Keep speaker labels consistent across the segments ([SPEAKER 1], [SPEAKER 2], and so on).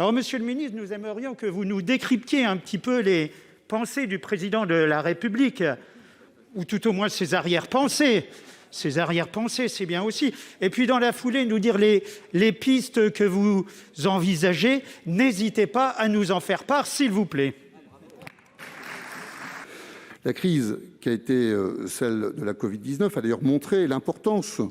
[SPEAKER 1] Alors, monsieur le ministre, nous aimerions que vous nous décryptiez un petit peu les pensées du président de la République, ou tout au moins ses arrière-pensées. Ses arrière-pensées, c'est bien aussi. Et puis, dans la foulée, nous dire les pistes que vous envisagez. N'hésitez pas à nous en faire part, s'il vous plaît.
[SPEAKER 2] La crise qui a été celle de la Covid-19 a d'ailleurs montré l'importance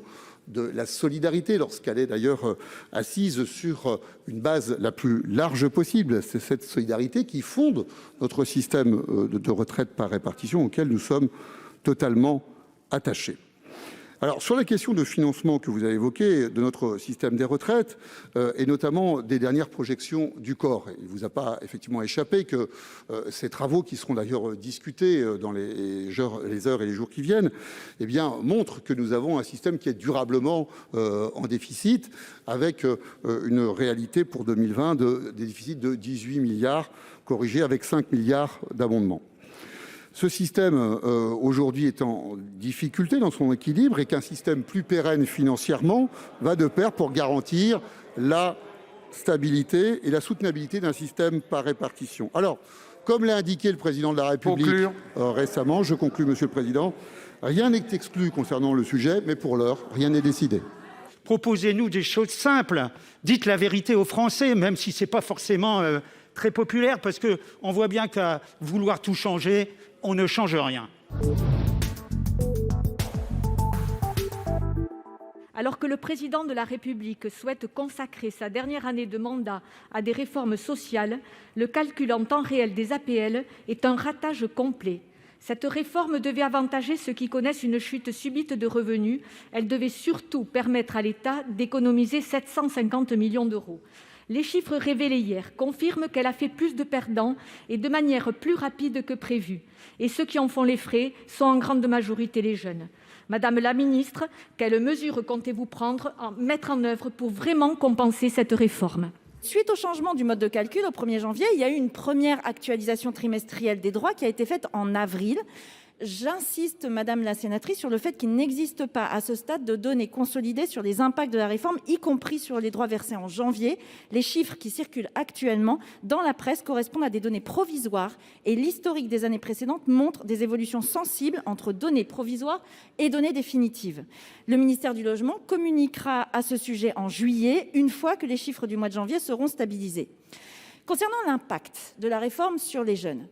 [SPEAKER 2] de la solidarité lorsqu'elle est d'ailleurs assise sur une base la plus large possible. C'est cette solidarité qui fonde notre système de retraite par répartition auquel nous sommes totalement attachés. Alors, sur la question de financement que vous avez évoquée de notre système des retraites, et notamment des dernières projections du corps, il ne vous a pas effectivement échappé que ces travaux, qui seront d'ailleurs discutés dans les heures et les jours qui viennent, eh bien, montrent que nous avons un système qui est durablement en déficit, avec une réalité pour 2020 des déficits de 18 milliards, corrigés avec 5 milliards d'abondements. Ce système, aujourd'hui, est en difficulté dans son équilibre et qu'un système plus pérenne financièrement va de pair pour garantir la stabilité et la soutenabilité d'un système par répartition. Alors, comme l'a indiqué le président de la République récemment, je conclus, Monsieur le Président, rien n'est exclu concernant le sujet, mais pour l'heure, rien n'est décidé.
[SPEAKER 1] Proposez-nous des choses simples. Dites la vérité aux Français, même si ce n'est pas forcément très populaire, parce qu'on voit bien qu'à vouloir tout changer, on ne change rien.
[SPEAKER 3] Alors que le président de la République souhaite consacrer sa dernière année de mandat à des réformes sociales, le calcul en temps réel des APL est un ratage complet. Cette réforme devait avantager ceux qui connaissent une chute subite de revenus. Elle devait surtout permettre à l'État d'économiser 750 millions d'euros. Les chiffres révélés hier confirment qu'elle a fait plus de perdants et de manière plus rapide que prévu. Et ceux qui en font les frais sont en grande majorité les jeunes. Madame la ministre, quelles mesures comptez-vous mettre en œuvre pour vraiment compenser cette réforme ?
[SPEAKER 4] Suite au changement du mode de calcul au 1er janvier, il y a eu une première actualisation trimestrielle des droits qui a été faite en avril. J'insiste, Madame la sénatrice, sur le fait qu'il n'existe pas à ce stade de données consolidées sur les impacts de la réforme, y compris sur les droits versés en janvier. Les chiffres qui circulent actuellement dans la presse correspondent à des données provisoires et l'historique des années précédentes montre des évolutions sensibles entre données provisoires et données définitives. Le ministère du Logement communiquera à ce sujet en juillet, une fois que les chiffres du mois de janvier seront stabilisés. Concernant l'impact de la réforme sur les jeunes,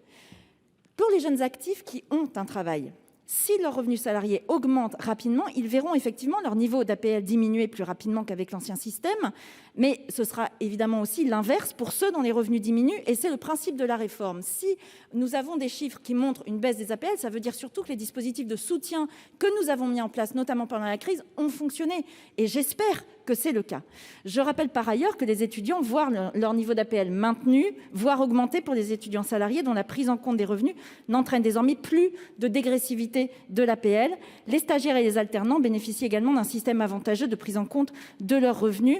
[SPEAKER 4] pour les jeunes actifs qui ont un travail, si leurs revenus salariés augmentent rapidement, ils verront effectivement leur niveau d'APL diminuer plus rapidement qu'avec l'ancien système, mais ce sera évidemment aussi l'inverse pour ceux dont les revenus diminuent, et c'est le principe de la réforme. Si nous avons des chiffres qui montrent une baisse des APL, ça veut dire surtout que les dispositifs de soutien que nous avons mis en place, notamment pendant la crise, ont fonctionné, et j'espère que c'est le cas. Je rappelle par ailleurs que les étudiants voient leur niveau d'APL maintenu, voire augmenté pour les étudiants salariés dont la prise en compte des revenus n'entraîne désormais plus de dégressivité de l'APL. Les stagiaires et les alternants bénéficient également d'un système avantageux de prise en compte de leurs revenus.